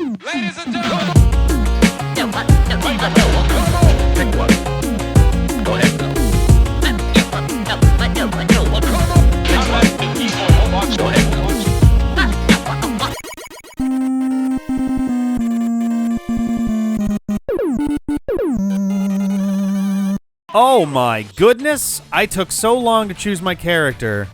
Ladies and gentlemen. Pick one. Go ahead. Go ahead. Oh my goodness! I took so long to choose my character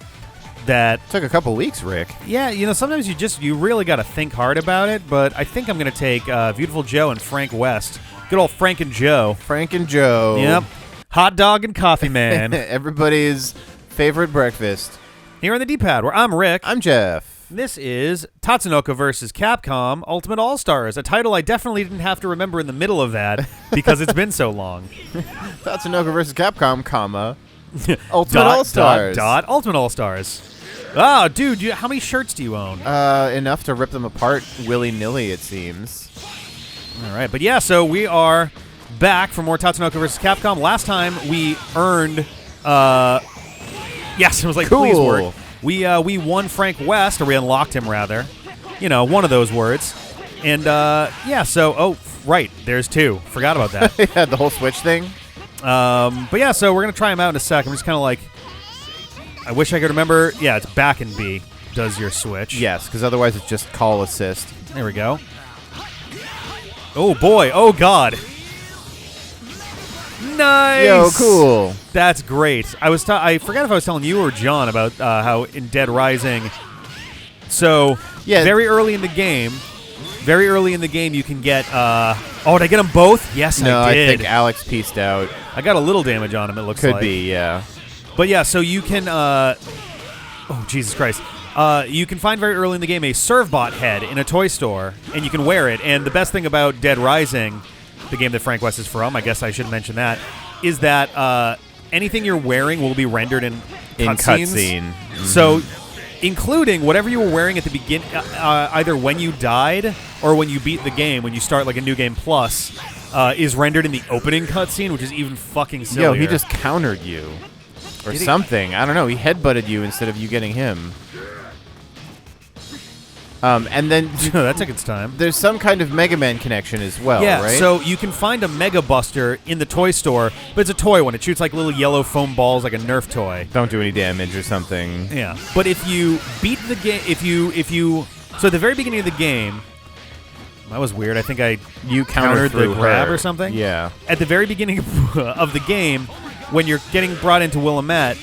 that... Took a couple weeks, Rick. Yeah, you know, sometimes you really got to think hard about it, but I think I'm going to take Beautiful Joe and Frank West. Good old Frank and Joe. Frank and Joe. Yep. Hot dog and coffee man. Everybody's favorite breakfast. Here on the D-pad, where I'm Rick. I'm Jeff. This is Tatsunoko vs. Capcom Ultimate All-Stars, a title I definitely didn't have to remember in the middle of that because it's been so long. Tatsunoko vs. Capcom, comma, Ultimate All-Stars. Ultimate All-Stars. Oh, dude, how many shirts do you own? Enough to rip them apart willy-nilly, it seems. All right, but yeah, so we are back for more Tatsunoko vs. Capcom. Last time we earned, yes, it was like, cool. Please work. We won Frank West, or we unlocked him, rather. You know, one of those words. And, yeah, so, oh, right, there's two. Forgot about that. Yeah, the whole Switch thing. But yeah, so we're going to try him out in a sec. I'm just kind of like, I wish I could remember. Yeah, it's back and B does your switch. Yes, because otherwise it's just call assist. There we go. Oh, boy. Oh, God. Nice. Yo, cool. That's great. I forgot if I was telling you or John about how in Dead Rising. So yeah, very early in the game, you can get. Oh, did I get them both? Yes, no, I did. I think Alex pieced out. I got a little damage on him. It looks like. Could be, yeah. But yeah, so you can. Oh, Jesus Christ. You can find very early in the game a Servbot head in a toy store, and you can wear it. And the best thing about Dead Rising, the game that Frank West is from, I guess I should mention that, is that anything you're wearing will be rendered in cutscene. Mm-hmm. So, including whatever you were wearing at the beginning, either when you died or when you beat the game, when you start like a new game plus, is rendered in the opening cutscene, which is even fucking sillier. Yo, he just countered you. Or something. I don't know. He headbutted you instead of you getting him. And then that took its time. There's some kind of MegaMan connection as well, yeah, right? So you can find a Mega Buster in the toy store, but it's a toy one. It shoots like little yellow foam balls, like a Nerf toy. Don't do any damage or something. Yeah, but if you beat the game, so at the very beginning of the game, that was weird. I think you countered the grab or something. Yeah. At the very beginning of the game, when you're getting brought into Willamette,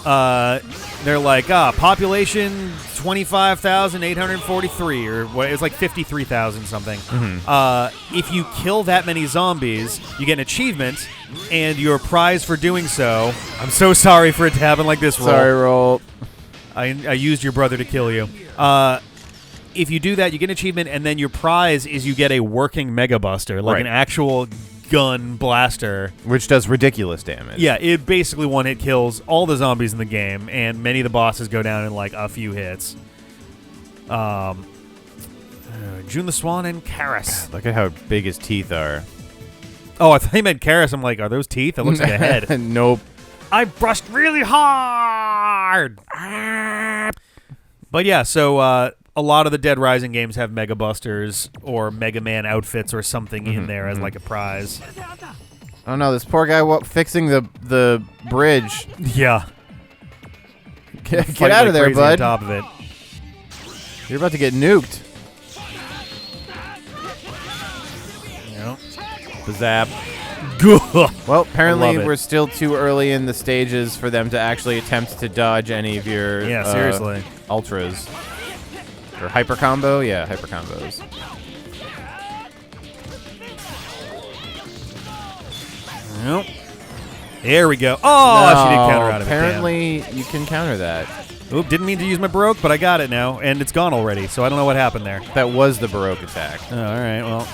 they're like, population 25,843, or what? It's like 53,000 something. Mm-hmm. If you kill that many zombies, you get an achievement, and your prize for doing so. I'm so sorry for it to happen like this. Sorry, Roll. I used your brother to kill you. If you do that, you get an achievement, and then your prize is you get a working Mega Buster, like an actual gun blaster, which does ridiculous damage. Yeah, it basically one-hit kills all the zombies in the game, and many of the bosses go down in like a few hits. June the Swan and Karis. Look at how big his teeth are. Oh, I thought you meant Karis. I'm like, are those teeth? It looks like a head. Nope. I brushed really hard. But yeah, so a lot of the Dead Rising games have Mega Busters or Mega Man outfits or something in there as like a prize. Oh no, this poor guy fixing the bridge. Yeah. Get out of there, bud. On top of it. You're about to get nuked. Yep. Bazap. Well, apparently we're still too early in the stages for them to actually attempt to dodge any of your seriously ultras. Or hyper combo? Yeah, hyper combos. Nope. There we go. Oh, she did counter out of it. Apparently, you can counter that. Oop, didn't mean to use my Baroque, but I got it now, and it's gone already, so I don't know what happened there. That was the Baroque attack. Oh, all right, well.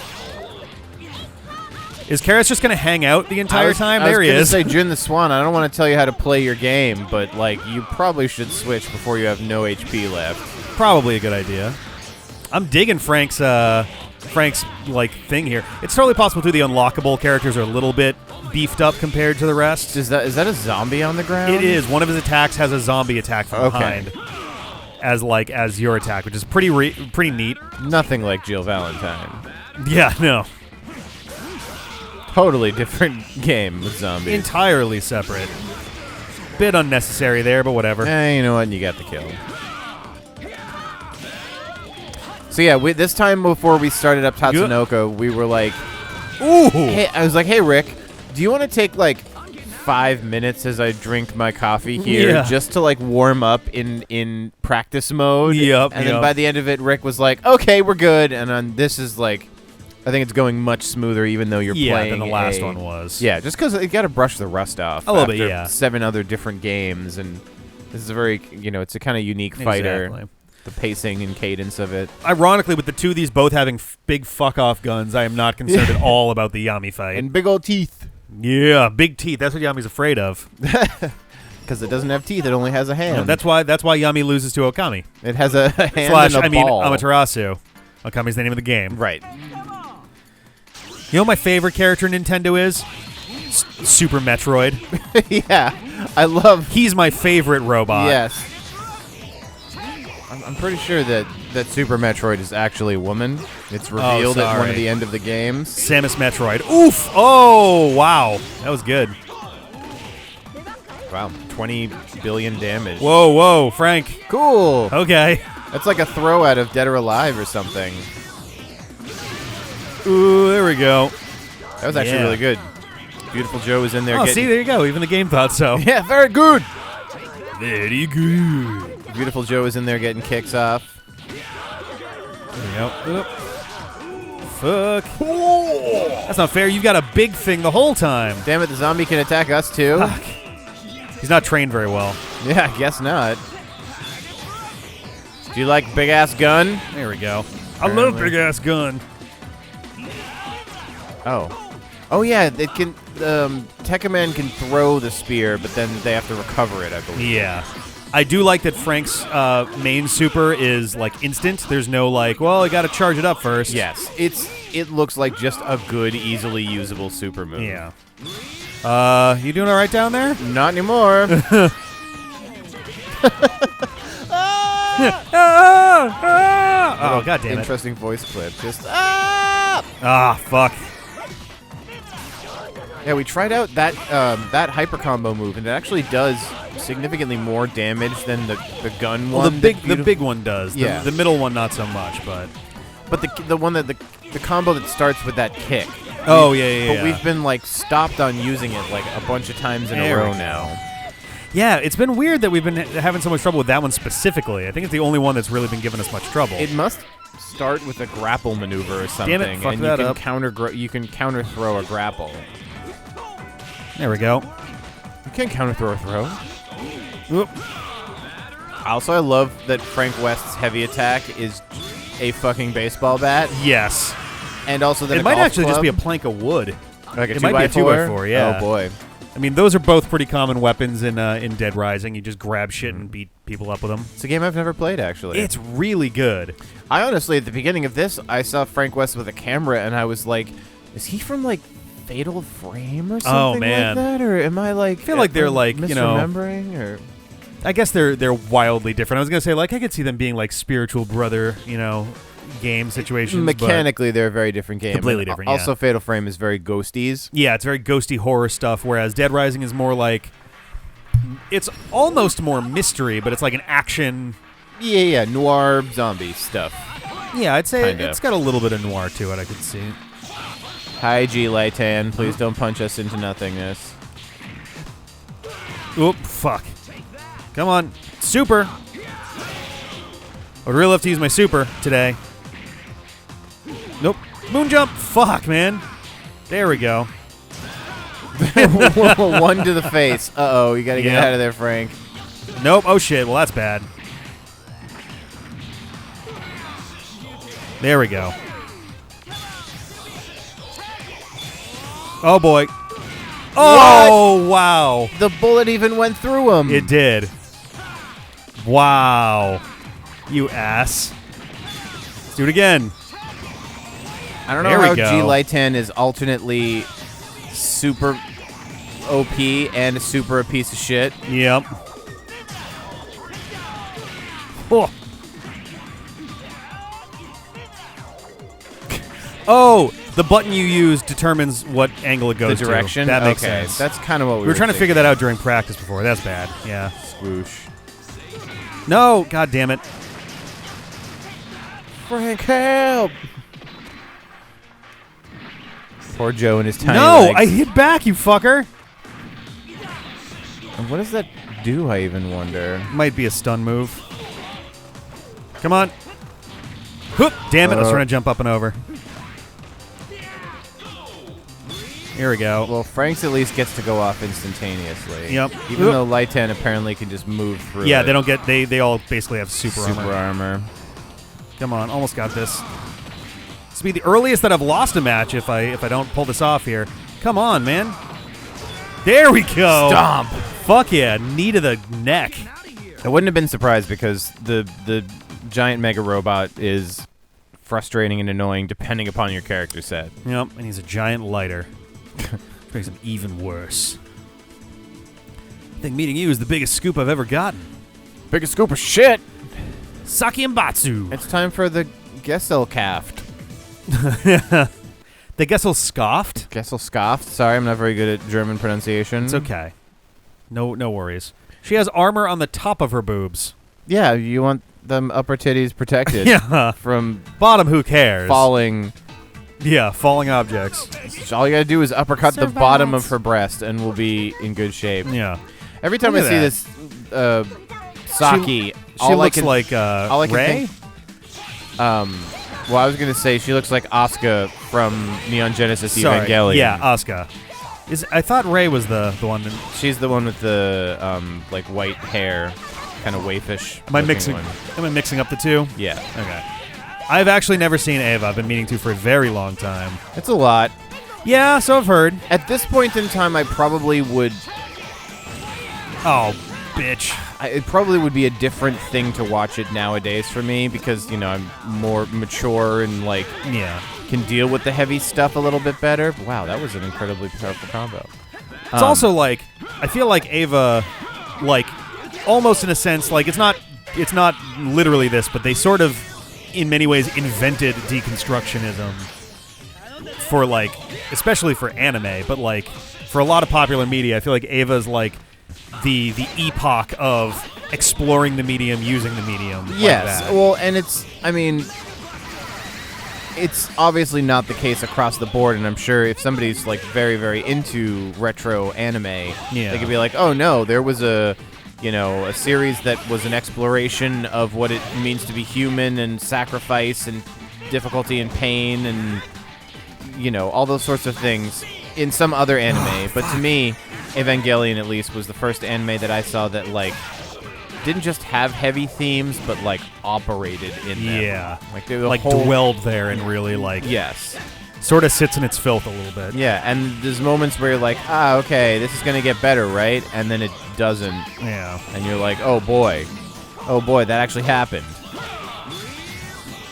Is Karis just going to hang out the entire time? There he is. I was going to say, Jun the Swan, I don't want to tell you how to play your game, but, like, you probably should switch before you have no HP left. Probably a good idea. I'm digging Frank's like thing here. It's totally possible too. The unlockable characters are a little bit beefed up compared to the rest. Is that a zombie on the ground? It is. One of his attacks has a zombie attack from behind. as your attack, which is pretty neat. Nothing like Jill Valentine. Yeah, no. Totally different game with zombies. Entirely separate. Bit unnecessary there, but whatever. You know what? You got the kill. So yeah, this time before we started up Tatsunoko, we were like, ooh. Hey, I was like, hey Rick, do you want to take like 5 minutes as I drink my coffee here just to like warm up in practice mode? Yep. And then by the end of it, Rick was like, okay, we're good. And this is like, I think it's going much smoother, even though you're playing than the last one was. Yeah, just because you got to brush the rust off. A little bit, yeah. 7 other different games, and this is a very, it's a kind of unique fighter. Exactly. The pacing and cadence of it. Ironically, with the two of these both having big fuck-off guns, I am not concerned at all about the Yami fight. And big old teeth. Yeah, big teeth. That's what Yami's afraid of. Because it doesn't have teeth, it only has a hand. No, that's why Yami loses to Okami. It has a hand and a ball. Amaterasu. Okami's the name of the game. Right. You know what my favorite character in Nintendo is? Super Metroid. Yeah, I love... He's my favorite robot. Yes. I'm pretty sure that Super Metroid is actually a woman. It's revealed at one of the end of the games. Samus Metroid. Oof! Oh, wow. That was good. Wow, 20 billion damage. Whoa, Frank. Cool. Okay. That's like a throw out of Dead or Alive or something. Ooh, there we go. That was actually really good. Beautiful Joe was in there. See, there you go. Even the game thought so. Yeah, very good. Very good. Beautiful Joe is in there getting kicks off. There we go. Oop. Fuck. Oh. That's not fair. You've got a big thing the whole time. Damn it, the zombie can attack us too. Fuck. He's not trained very well. Yeah, I guess not. Do you like big ass gun? There we go. I love big ass gun. Oh yeah, it can. Tekkaman can throw the spear, but then they have to recover it, I believe. Yeah. I do like that Frank's main super is like instant. There's no like, well, I got to charge it up first. Yes, it looks like just a good, easily usable super move. Yeah. You doing all right down there? Not anymore. Oh, god damn it. Interesting voice clip. Just fuck. Yeah, we tried out that hyper combo move, and it actually does significantly more damage than the gun one. Well, the big one does. Yeah. The middle one not so much, but the one that the combo that starts with that kick. Oh yeah. But we've been like stopped on using it like a bunch of times in a row now. Yeah, it's been weird that we've been having so much trouble with that one specifically. I think it's the only one that's really been giving us much trouble. It must start with a grapple maneuver or something. Damn it, fuck and that you can up. You can counter throw a grapple. There we go. You can't counter throw a throw. Oop. Also, I love that Frank West's heavy attack is a fucking baseball bat. Yes. And also that it might actually just be a plank of wood. Like it might be a 2x4, yeah. Oh boy. I mean, those are both pretty common weapons in Dead Rising. You just grab shit and beat people up with them. It's a game I've never played, actually. It's really good. I honestly, at the beginning of this, I saw Frank West with a camera, and I was like, is he from, like, Fatal Frame or something like that? Or am I, like... I feel like they're, like, misremembering, or... I guess they're wildly different. I was going to say, like, I could see them being, like, spiritual brother, game situations. Mechanically, they're a very different game. Completely different, Also, Fatal Frame is very ghosties. Yeah, it's very ghosty horror stuff, whereas Dead Rising is more like... It's almost more mystery, but it's like an action... Yeah, noir zombie stuff. Yeah, I'd say Kinda. it's got a little bit of noir to it, I could see. Hi, G. Lightan. Please don't punch us into nothingness. Oop, fuck. Come on. Super! I would really love to use my super today. Nope. Moon jump! Fuck, man. There we go. One to the face. Uh-oh, you gotta get out of there, Frank. Nope. Oh, shit. Well, that's bad. There we go. Oh, boy. Oh, wow. The bullet even went through him. It did. Wow. You ass. Let's do it again. I don't know how G. Lightan is alternately super OP and super a piece of shit. Yep. Oh, the button you use determines what angle it goes The direction? to. That makes okay. sense. That's kind of what We were trying to figure that out during practice before. That's bad. Yeah. Swoosh. No, god damn it. Frank, help! Poor Joe and his tiny No, legs. I hit back, you fucker. And what does that do, I even wonder? Might be a stun move. Come on. Hoop. Damn it, I was trying to jump up and over. Here we go. Well, Frank's at least gets to go off instantaneously. Yep. Even though Lightan apparently can just move through Yeah, it. they don't get, they all basically have super armor. armor. Come on, almost got this. This will be the earliest that I've lost a match if I don't pull this off here. Come on, man. There we go. Stomp. Fuck yeah, knee to the neck. I wouldn't have been surprised because the giant mega robot is frustrating and annoying depending upon your character set. Yep, and he's a giant lighter. Makes him even worse. I think meeting you is the biggest scoop I've ever gotten. Biggest scoop of shit. Saki and Batsu. It's time for the Gesellkaft. The Gessel scoffed. Gesellskaft. Sorry, I'm not very good at German pronunciation. It's okay. No worries. She has armor on the top of her boobs. Yeah, you want them upper titties protected Yeah. from Bottom, who cares? falling. Yeah, falling objects. All you gotta do is uppercut the Survive. bottom of her breast, and we'll be in good shape. Yeah. Every time Look I at see that. this Saki, She looks like all I can Ray. Well, I was gonna say she looks like Asuka from Neon Genesis Sorry. Evangelion. Yeah, Asuka. I thought Ray was the one. She's the one with the like white hair, kind of waifish. Am I looking mixing up the two? Yeah, Okay. I've actually never seen Ava. I've been meaning to for a very long time. it's a lot. Yeah, so I've heard. At this point in time, I probably would. Oh, bitch. It probably would be a different thing to watch it nowadays for me because I'm more mature and like Yeah. can deal with the heavy stuff a little bit better. Wow, that was an incredibly powerful combo. It's also like I feel like Ava, like almost in a sense, like it's not literally this, but they sort of, in many ways, invented deconstructionism for like, especially for anime, but like for a lot of popular media. I feel like Ava's like the epoch of exploring the medium, using the medium. Yes, like that. well, and it's obviously not the case across the board, and I'm sure if somebody's like very, very into retro anime, Yeah. they could be like, oh no, there was a series that was an exploration of what it means to be human and sacrifice and difficulty and pain and all those sorts of things in some other anime. But to me, Evangelion at least was the first anime that I saw that like didn't just have heavy themes, but like operated in them. Yeah. Like they were like dwelled there and really like Yes. sort of sits in its filth a little bit. Yeah, and there's moments where you're like, okay, this is gonna get better, right? And then it doesn't, Yeah. and you're like, oh boy, that actually happened.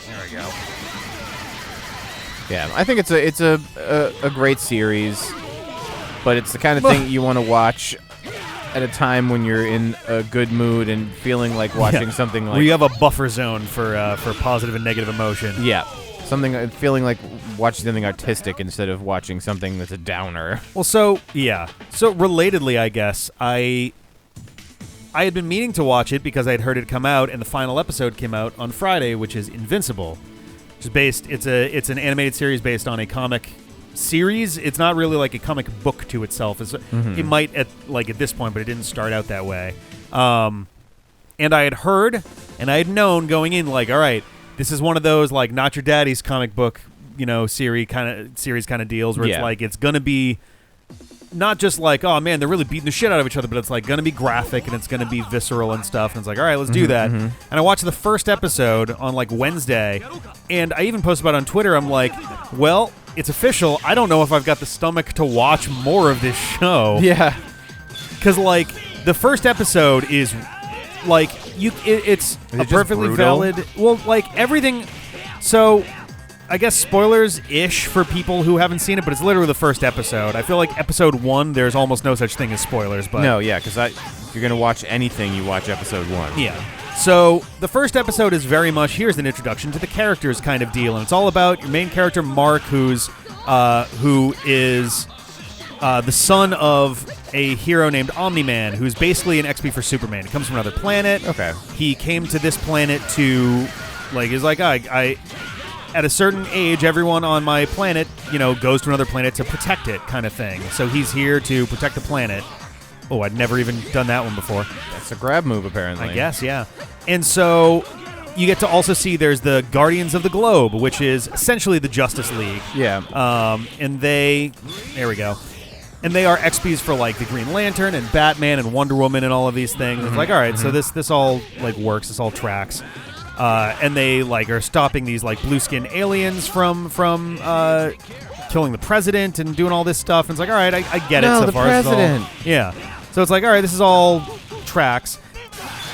There we go. Yeah, I think it's a great series, but it's the kind of thing you want to watch at a time when you're in a good mood and feeling like watching something like where you have a buffer zone for positive and negative emotion. yeah, something feeling like watching something artistic instead of watching something that's a downer. Well, so relatedly, I guess I had been meaning to watch it because I had heard it come out, and the final episode came out on Friday, which is Invincible, which is based. It's an animated series based on a comic series. It's not really like a comic book to itself. It might at this point, but it didn't start out that way. And I had heard and I had known going in, like, all right, this is one of those like not your daddy's comic book, series kind of deals where it's like it's gonna be not just like, oh man, they're really beating the shit out of each other, but it's like gonna be graphic and it's gonna be visceral and stuff. And it's like, all right, let's do that. And I watched the first episode on like Wednesday, and I even posted about it on Twitter. I'm like, well, it's official. I don't know if I've got the stomach to watch more of this show. Yeah, Because like the first episode is like it's a just perfectly brutal? valid. Well, like everything. So I guess spoilers-ish for people who haven't seen it, but it's literally the first episode. I feel like episode 1, there's almost no such thing as spoilers. But no, yeah, because if you're gonna watch anything, you watch episode 1. yeah. So the first episode is very much here's an introduction to the characters kind of deal, and it's all about your main character Mark, who is the son of a hero named Omni-Man, who's basically an XP for Superman. He comes from another planet. Okay. He came to this planet to, I at a certain age, everyone on my planet, goes to another planet to protect it, kind of thing. So he's here to protect the planet. Oh, I'd never even done that one before. That's a grab move, apparently. I guess, yeah. And so you get to also see there's the Guardians of the Globe, which is essentially the Justice League. Yeah. And there we go. And they are XPs for like the Green Lantern and Batman and Wonder Woman and all of these things. It's like, all right, so this all like works. This all tracks. And they like are stopping these like blue skin aliens from killing the president and doing all this stuff. And it's like, all right, I get it so the far. president. Yeah. So it's like, all right, this is all tracks.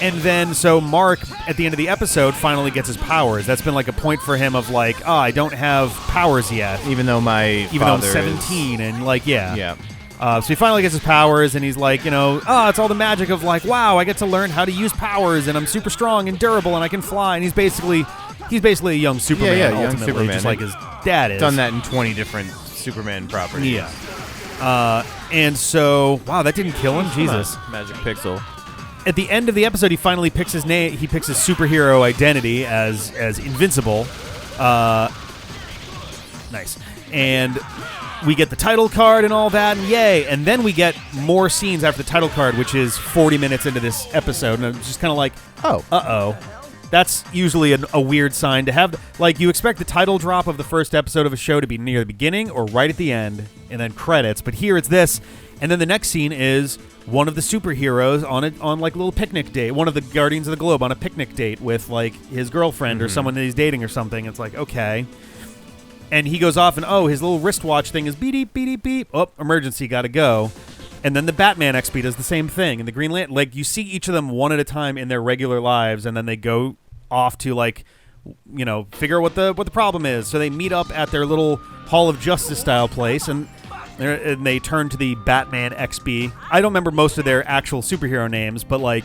And then, so Mark, at the end of the episode, finally gets his powers. That's been like a point for him of like, I don't have powers yet. Even though I'm 17 and like, yeah. Yeah. So he finally gets his powers, and he's like, it's all the magic of like, wow, I get to learn how to use powers, and I'm super strong and durable, and I can fly. And he's basically a young Superman. Yeah, young ultimately, Superman. just like his dad is. Done that in 20 different Superman properties. Yeah. And so, wow, that didn't kill him. Jesus. Magic Pixel. At the end of the episode, he finally picks his name. He picks his superhero identity as Invincible. Nice. And we get the title card and all that, and yay. And then we get more scenes after the title card, which is 40 minutes into this episode. And I'm just kind of like, oh. Uh-oh. That's usually a weird sign to have. Like, you expect the title drop of the first episode of a show to be near the beginning or right at the end, and then credits. But here it's this. And then the next scene is one of the superheroes on like a little picnic date. One of the Guardians of the Globe on a picnic date with like his girlfriend or someone that he's dating or something. It's like, okay. And he goes off and, his little wristwatch thing is beep, beep, beep. Oh, emergency, gotta go. And then the Batman XP does the same thing. And the Green Lantern, like, you see each of them one at a time in their regular lives, and then they go off to, like, figure out what the problem is. So they meet up at their little Hall of Justice style place, and they turn to the Batman XP. I don't remember most of their actual superhero names, but, like,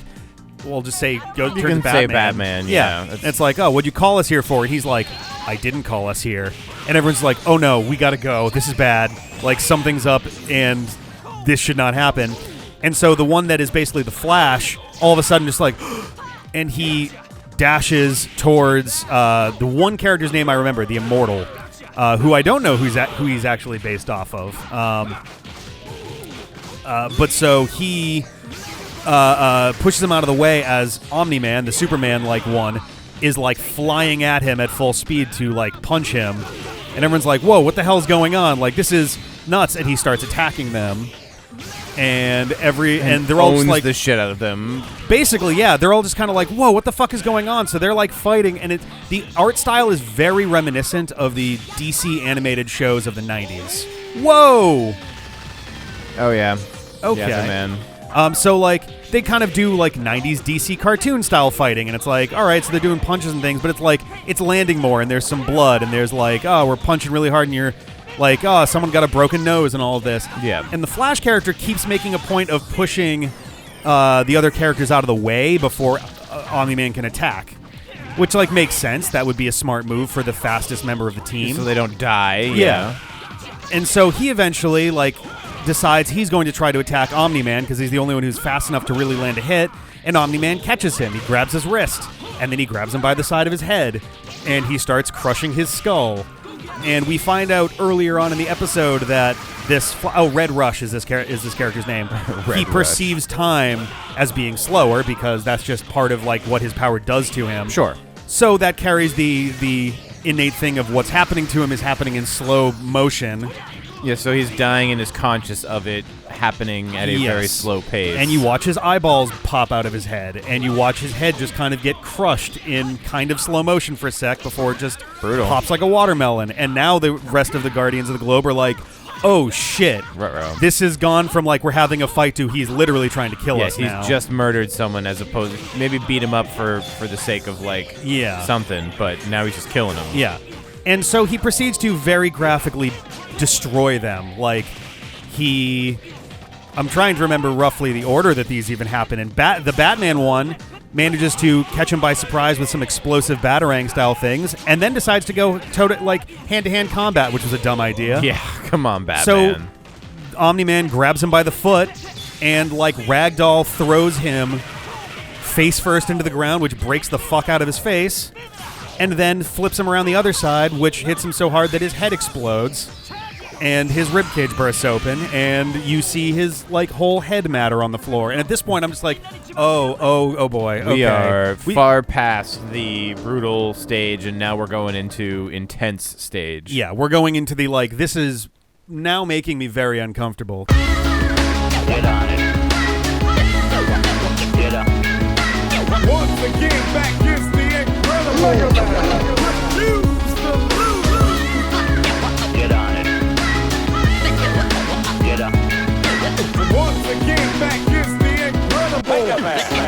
we'll just say go turn to Batman. You can say Batman, yeah. It's like, what'd you call us here for? And he's like, I didn't call us here. And everyone's like, oh no, we gotta go. This is bad. Like, something's up, and this should not happen. And so the one that is basically the Flash, all of a sudden just like, and he dashes towards the one character's name I remember, the Immortal, who I don't know who he's actually based off of. But so he pushes him out of the way as Omni-Man, the Superman-like one, is like flying at him at full speed to like punch him. And everyone's like, whoa, what the hell's going on? Like, this is nuts. And he starts attacking them. And they're all just like the shit out of them. Basically, yeah, they're all just kind of like, whoa, what the fuck is going on? So they're like fighting, and the art style is very reminiscent of the DC animated shows of the 90s. Whoa! Oh yeah. Okay. Yeah, man. So like they kind of do like 90s DC cartoon style fighting, and it's like, all right, so they're doing punches and things, but it's like it's landing more, and there's some blood, and there's like, we're punching really hard, and you're like, someone got a broken nose and all of this. Yeah. And the Flash character keeps making a point of pushing the other characters out of the way before Omni-Man can attack, which like makes sense. That would be a smart move for the fastest member of the team, so they don't die. Yeah. And so he eventually like decides he's going to try to attack Omni-Man because he's the only one who's fast enough to really land a hit. And Omni-Man catches him. He grabs his wrist, and then he grabs him by the side of his head, and he starts crushing his skull. And we find out earlier on in the episode that this Red Rush is this character's name. He perceives time as being slower because that's just part of like what his power does to him. Sure. So that carries the innate thing of what's happening to him is happening in slow motion. Yeah, so he's dying and is conscious of it happening at a very slow pace. And you watch his eyeballs pop out of his head, and you watch his head just kind of get crushed in kind of slow motion for a sec before it just pops like a watermelon. And now the rest of the Guardians of the Globe are like, oh shit, this has gone from like we're having a fight to he's literally trying to kill us now. He's just murdered someone as opposed to maybe beat him up for the sake of like something, but now he's just killing him. Yeah. And so he proceeds to very graphically destroy them. Like, I'm trying to remember roughly the order that these even happen. And the Batman one, manages to catch him by surprise with some explosive Batarang-style things, and then decides to go hand-to-hand combat, which was a dumb idea. Yeah, come on, Batman. So Omni-Man grabs him by the foot and, like ragdoll, throws him face first into the ground, which breaks the fuck out of his face, and then flips him around the other side, which hits him so hard that his head explodes and his ribcage bursts open, and you see his like whole head matter on the floor. And at this point, I'm just like, oh boy. Okay. We are far past the brutal stage, and now we're going into intense stage. Yeah, we're going into the like. This is now making me very uncomfortable. Get on it. Get up. Once again, back is the incredible MegaMan. Refuse to lose. Get on it. Get up. Once again, back is the incredible MegaMan.